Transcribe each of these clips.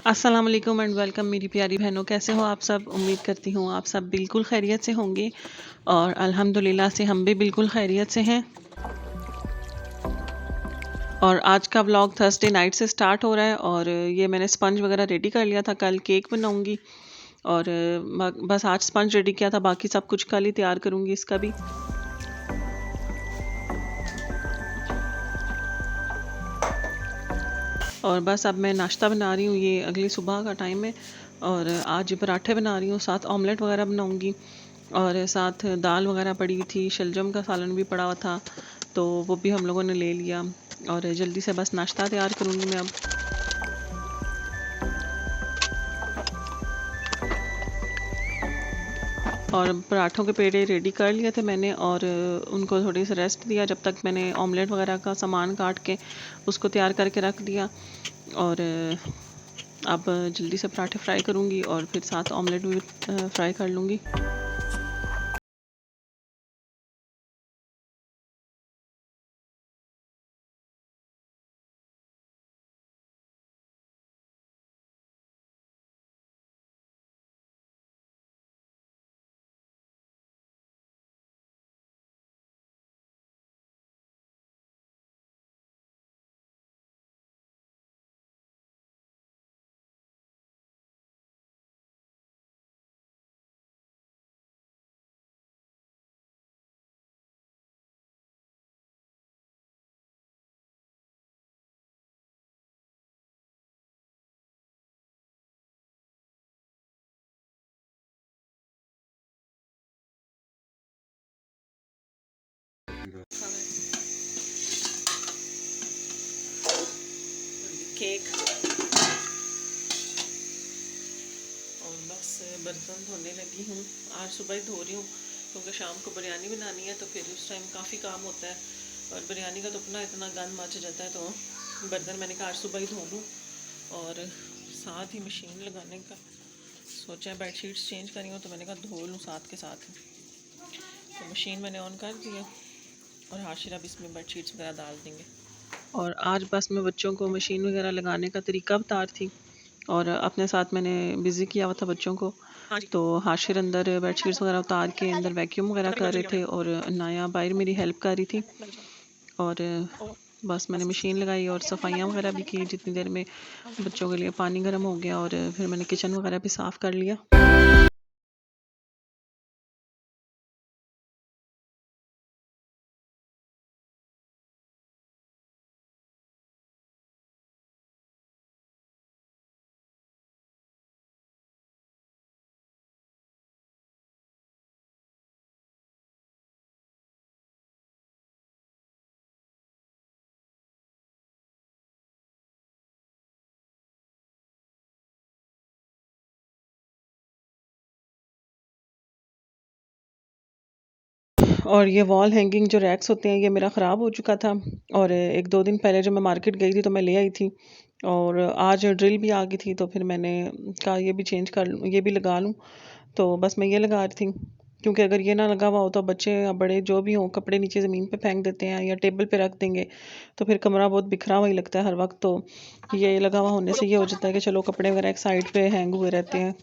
अस्सलाम वालेकुम and welcome मेरी प्यारी बहनों, कैसे हो आप सब। उम्मीद करती हूँ आप सब बिल्कुल खैरियत से होंगे और अल्हम्दुलिल्लाह से हम भी बिल्कुल खैरियत से हैं। और आज का व्लॉग थर्सडे नाइट से स्टार्ट हो रहा है और ये मैंने स्पंज वगैरह रेडी कर लिया था, कल केक बनाऊंगी और बस आज स्पंज रेडी किया था, बाकी सब कुछ कल ही तैयार करूंगी इसका भी। और बस अब मैं नाश्ता बना रही हूँ, ये अगली सुबह का टाइम है और आज पराठे बना रही हूँ, साथ ऑमलेट वगैरह बनाऊँगी और साथ दाल वगैरह पड़ी थी, शलजम का सालन भी पड़ा हुआ था तो वो भी हम लोगों ने ले लिया और जल्दी से बस नाश्ता तैयार करूँगी मैं अब। और पराठों के पेड़े रेडी कर लिए थे मैंने और उनको थोड़ी सी रेस्ट दिया जब तक मैंने ऑमलेट वगैरह का सामान काट के उसको तैयार करके रख दिया। और अब जल्दी से पराठे फ्राई करूँगी और फिर साथ ऑमलेट भी फ्राई कर लूँगी। केक और बस बर्तन धोने लगी हूँ। आज सुबह ही धो रही हूँ क्योंकि शाम को बिरयानी बनानी है तो फिर उस टाइम काफ़ी काम होता है और बिरयानी का तो अपना इतना गंद मच जाता है तो बर्तन मैंने कहा आज सुबह ही धो लूँ। और साथ ही मशीन लगाने का सोचा, बेडशीट्स चेंज करी हूँ तो मैंने कहा धो लूँ साथ के साथ ही, तो मशीन मैंने ऑन कर दी है और हाशिर अब इसमें बेडशीट्स वगैरह डाल देंगे। और आज बस मैं बच्चों को मशीन वगैरह लगाने का तरीका बता रही थी और अपने साथ मैंने बिज़ी किया हुआ था बच्चों को। तो हाशिर अंदर बेडशीट्स वगैरह उतार के अंदर वैक्यूम वगैरह कर रहे थे और नाया बाहर मेरी हेल्प कर रही थी। और बस मैंने मशीन लगाई और सफाइयाँ वगैरह भी की जितनी देर में बच्चों के लिए पानी गर्म हो गया और फिर मैंने किचन वगैरह भी साफ़ कर लिया। और ये वॉल हैंगिंग जो रैक्स होते हैं ये मेरा ख़राब हो चुका था और एक दो दिन पहले जब मैं मार्केट गई थी तो मैं ले आई थी और आज ड्रिल भी आ गई थी तो फिर मैंने कहा ये भी चेंज कर लूँ, ये भी लगा लूँ। तो बस मैं ये लगा रही थी क्योंकि अगर ये ना लगा हुआ हो तो बच्चे या बड़े जो भी हों कपड़े नीचे ज़मीन पे फेंक देते हैं या टेबल पे रख देंगे तो फिर कमरा बहुत बिखरा हुआ ही लगता है हर वक्त। तो ये लगा हुआ होने से ये हो जाता है कि चलो कपड़े वगैरह एक साइड पे हैंग हुए रहते हैं।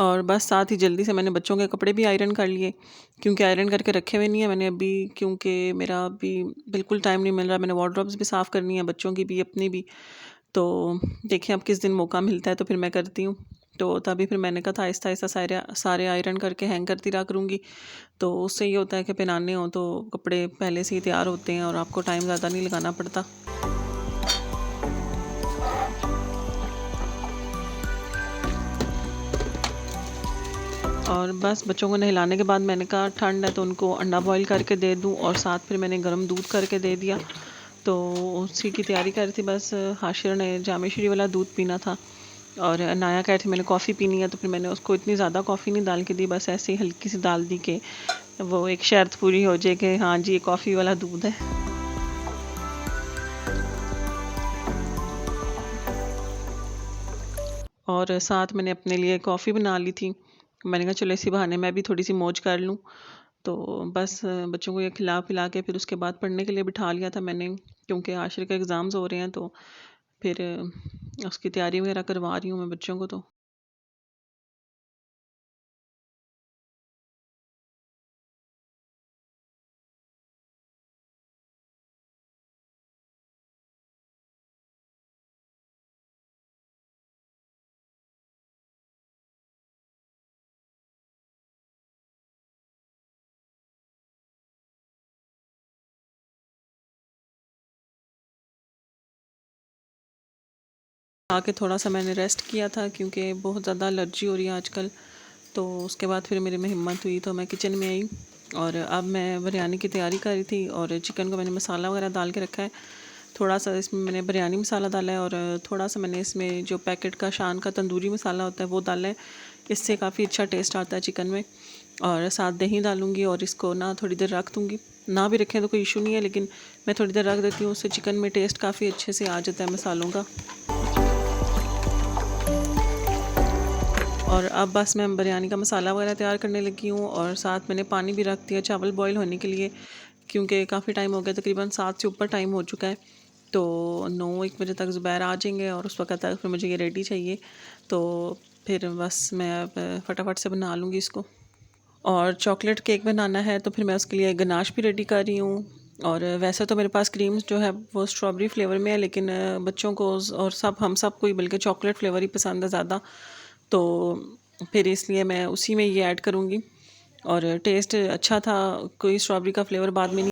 और बस साथ ही जल्दी से मैंने बच्चों के कपड़े भी आयरन कर लिए क्योंकि आयरन करके रखे हुए नहीं है मैंने अभी, क्योंकि मेरा अभी बिल्कुल टाइम नहीं मिल रहा। मैंने वार्डरोब्स भी साफ़ करनी है, बच्चों की भी अपनी भी। तो देखें अब किस दिन मौका मिलता है तो फिर मैं करती हूँ। तो तभी फिर मैंने कहा था आहिस्ता आहिस्ता सारे सारे आयरन करके हैंग करती रहा करूँगी। तो उससे ये होता है कि पहनाने हों तो कपड़े पहले से ही तैयार होते हैं और आपको टाइम ज़्यादा नहीं लगाना पड़ता। और बस बच्चों को नहलाने के बाद मैंने कहा ठंड है तो उनको अंडा बॉईल करके दे दूं और साथ फिर मैंने गर्म दूध करके दे दिया। तो उसी की तैयारी कर रही थी बस। हाशिर ने जामेश्वरी वाला दूध पीना था और अनाया कह रही थी मैंने कॉफ़ी पीनी है, तो फिर मैंने उसको इतनी ज़्यादा कॉफ़ी नहीं डाल के दी, बस ऐसे ही हल्की सी डाल दी कि वो एक शर्त पूरी हो जाए कि हाँ जी ये कॉफ़ी वाला दूध है। और साथ मैंने अपने लिए कॉफ़ी बना ली थी। मैंने कहा चलो इसी बहाने मैं भी थोड़ी सी मौज कर लूँ। तो बस बच्चों को ये खिला पिला के फिर उसके बाद पढ़ने के लिए बिठा लिया था मैंने, क्योंकि आखिर के एग्ज़ाम्स हो रहे हैं, तो फिर उसकी तैयारी वगैरह करवा रही हूँ मैं बच्चों को। तो आके थोड़ा सा मैंने रेस्ट किया था, क्योंकि बहुत ज़्यादा एलर्जी हो रही है आजकल। तो उसके बाद फिर मेरे में हिम्मत हुई, तो मैं किचन में आई और अब मैं बिरयानी की तैयारी कर रही थी। और चिकन को मैंने मसाला वगैरह डाल के रखा है। थोड़ा सा इसमें मैंने बिरयानी मसाला डाला है और थोड़ा सा मैंने इसमें जो पैकेट का शान का तंदूरी मसाला होता है वो डाला है। इससे काफ़ी अच्छा टेस्ट आता है चिकन में। और साथ दही डालूँगी और इसको ना थोड़ी देर रख दूँगी। ना भी रखें तो कोई इशू नहीं है, लेकिन मैं थोड़ी देर रख देती हूँ, उससे चिकन में टेस्ट काफ़ी अच्छे से आ जाता है मसालों का। और अब बस मैं बिरयानी का मसाला वगैरह तैयार करने लगी हूँ और साथ मैंने पानी भी रख दिया चावल बॉईल होने के लिए, क्योंकि काफ़ी टाइम हो गया, तकरीबन 7 से ऊपर टाइम हो चुका है। तो 9-1 बजे तक ज़ुबैर आ जाएंगे और उस वक्त तक फिर मुझे ये रेडी चाहिए। तो फिर बस मैं अब फटाफट से बना लूँगी इसको। और चॉकलेट केक बनाना है तो फिर मैं उसके लिए गनाश भी रेडी कर रही हूँ। और वैसे तो मेरे पास क्रीम जो है वो स्ट्रॉबेरी फ्लेवर में है, लेकिन बच्चों को और हम सब को ही बल्कि चॉकलेट फ्लेवर ही पसंद है ज़्यादा। तो फिर इसलिए मैं उसी में ये ऐड करूँगी। और टेस्ट अच्छा था, कोई स्ट्रॉबेरी का फ्लेवर बाद में नहीं।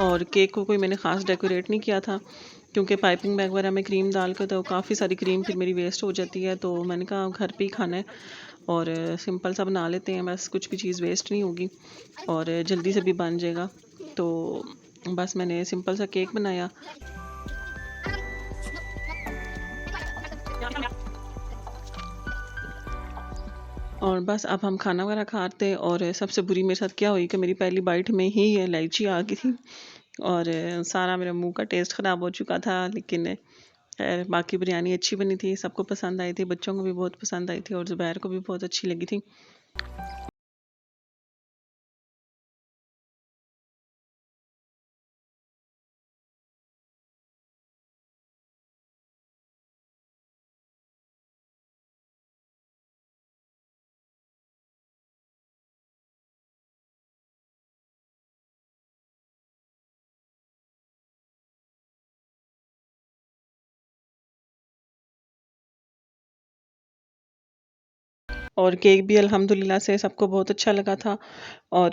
और केक को कोई मैंने ख़ास डेकोरेट नहीं किया था, क्योंकि पाइपिंग बैग वगैरह में क्रीम डाल कर तो काफ़ी सारी क्रीम फिर मेरी वेस्ट हो जाती है। तो मैंने कहा घर पे ही खाना है और सिंपल सा बना लेते हैं, बस कुछ भी चीज़ वेस्ट नहीं होगी और जल्दी से भी बन जाएगा। तो बस मैंने सिंपल सा केक बनाया। और बस अब हम खाना वगैरह खाते। और सबसे बुरी मेरे साथ क्या हुई कि मेरी पहली बाइट में ही ये इलायची आ गई थी और सारा मेरा मुंह का टेस्ट ख़राब हो चुका था। लेकिन खैर बाकी बिरयानी अच्छी बनी थी, सबको पसंद आई थी, बच्चों को भी बहुत पसंद आई थी और ज़ुबैर को भी बहुत अच्छी लगी थी। और केक भी अल्हम्दुलिल्लाह से सबको बहुत अच्छा लगा था और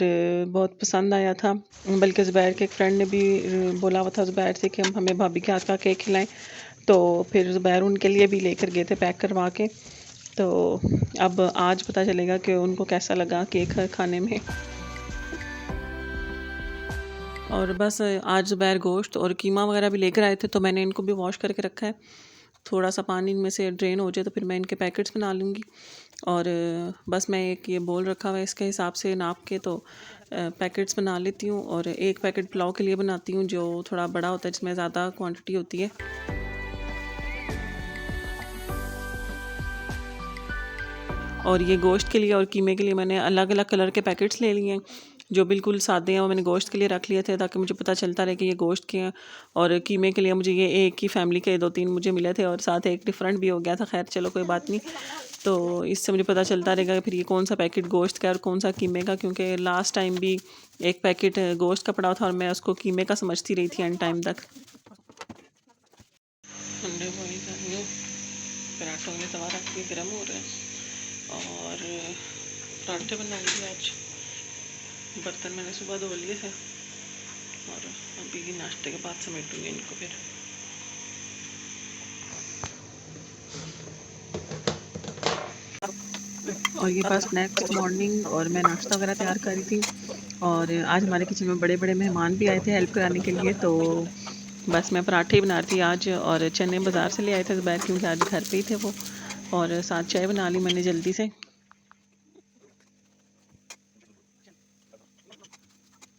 बहुत पसंद आया था। बल्कि ज़ुबैर के एक फ्रेंड ने भी बोला हुआ था ज़ुबैर से कि हम हमें भाभी के हाथ का केक खिलाएं। तो फिर ज़ुबैर उनके लिए भी लेकर गए थे पैक करवा के। तो अब आज पता चलेगा कि उनको कैसा लगा केक खाने में। और बस आज ज़ुबैर गोश्त और कीमा वगैरह भी लेकर आए थे, तो मैंने इनको भी वॉश करके रखा है। थोड़ा सा पानी इनमें से ड्रेन हो जाए तो फिर मैं इनके पैकेट्स बना लूँगी। और बस मैं एक ये बोल रखा हुआ है, इसके हिसाब से नाप के तो पैकेट्स बना लेती हूँ और एक पैकेट पुलाव के लिए बनाती हूँ जो थोड़ा बड़ा होता है, जिसमें ज़्यादा क्वांटिटी होती है। और ये गोश्त के लिए और कीमे के लिए मैंने अलग अलग कलर के पैकेट्स ले लिए हैं। जो बिल्कुल सादे हैं वो मैंने गोश्त के लिए रख लिए थे ताकि मुझे पता चलता रहे कि ये गोश्त के हैं। और कीमे के लिए मुझे ये एक ही फैमिली के 2-3 मुझे मिले थे और साथ एक डिफरेंट भी हो गया था। खैर चलो कोई बात नहीं, तो इससे मुझे पता चलता रहेगा फिर ये कौन सा पैकेट गोश्त का और कौन सा कीमे का, क्योंकि लास्ट टाइम भी एक पैकेट गोश्त का पड़ा था और मैं उसको कीमे का समझती रही थी एंड टाइम तक। अंडे बॉईल कर रही हूँ, पराठों में तवा रख के गर्म हो रहा है और पराठे बनाएंगे आज। बर्तन मैंने सुबह धो लिए थे और अभी नाश्ते के बाद समेटूंगी इनको फिर। और ये बस नेक्स्ट मॉर्निंग और मैं नाश्ता वगैरह तैयार कर रही थी और आज हमारे किचन में बड़े बड़े मेहमान भी आए थे हेल्प कराने के लिए, तो बस मैं पराठे ही बना रही थी आज। और चने बाज़ार से ले आए थे ज़ुबैर, क्योंकि आज घर पे ही थे वो, और साथ चाय बना ली मैंने जल्दी से।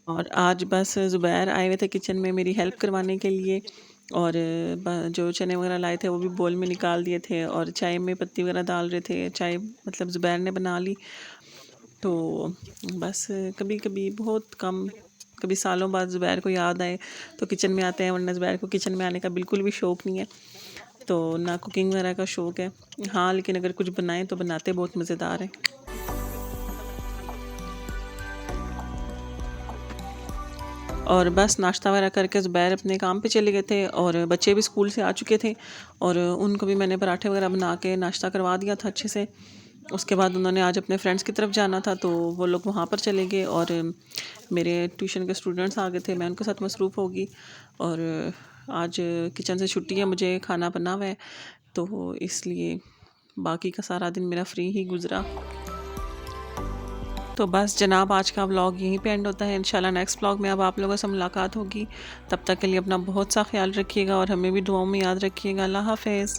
और आज बस ज़ुबैर आए हुए थे किचन में मेरी हेल्प करवाने के लिए, और जो चने वगैरह लाए थे वो भी बोल में निकाल दिए थे और चाय में पत्ती वगैरह डाल रहे थे। चाय मतलब ज़ुबैर ने बना ली। तो बस कभी कभी बहुत कम, कभी सालों बाद ज़ुबैर को याद आए तो किचन में आते हैं, वरना ज़ुबैर को किचन में आने का बिल्कुल भी शौक़ नहीं है, तो ना कुकिंग वगैरह का शौक़ है। हाँ, लेकिन अगर कुछ बनाएं तो बनाते बहुत मज़ेदार हैं। और बस नाश्ता वगैरह करके ज़ुबैर अपने काम पे चले गए थे और बच्चे भी स्कूल से आ चुके थे और उनको भी मैंने पराठे वगैरह बना के नाश्ता करवा दिया था अच्छे से। उसके बाद उन्होंने आज अपने फ्रेंड्स की तरफ जाना था तो वो लोग वहाँ पर चले गए और मेरे ट्यूशन के स्टूडेंट्स आ गए थे, मैं उनके साथ मसरूफ़ होगी। और आज किचन से छुट्टी है, मुझे खाना बना हुआ है, तो इसलिए बाकी का सारा दिन मेरा फ्री ही गुज़रा। तो बस जनाब, आज का व्लॉग यहीं पे एंड होता है। इंशाल्लाह नेक्स्ट व्लॉग में अब आप लोगों से मुलाकात होगी। तब तक के लिए अपना बहुत सा ख्याल रखिएगा और हमें भी दुआओं में याद रखिएगा। अल्लाह हाफ़िज़।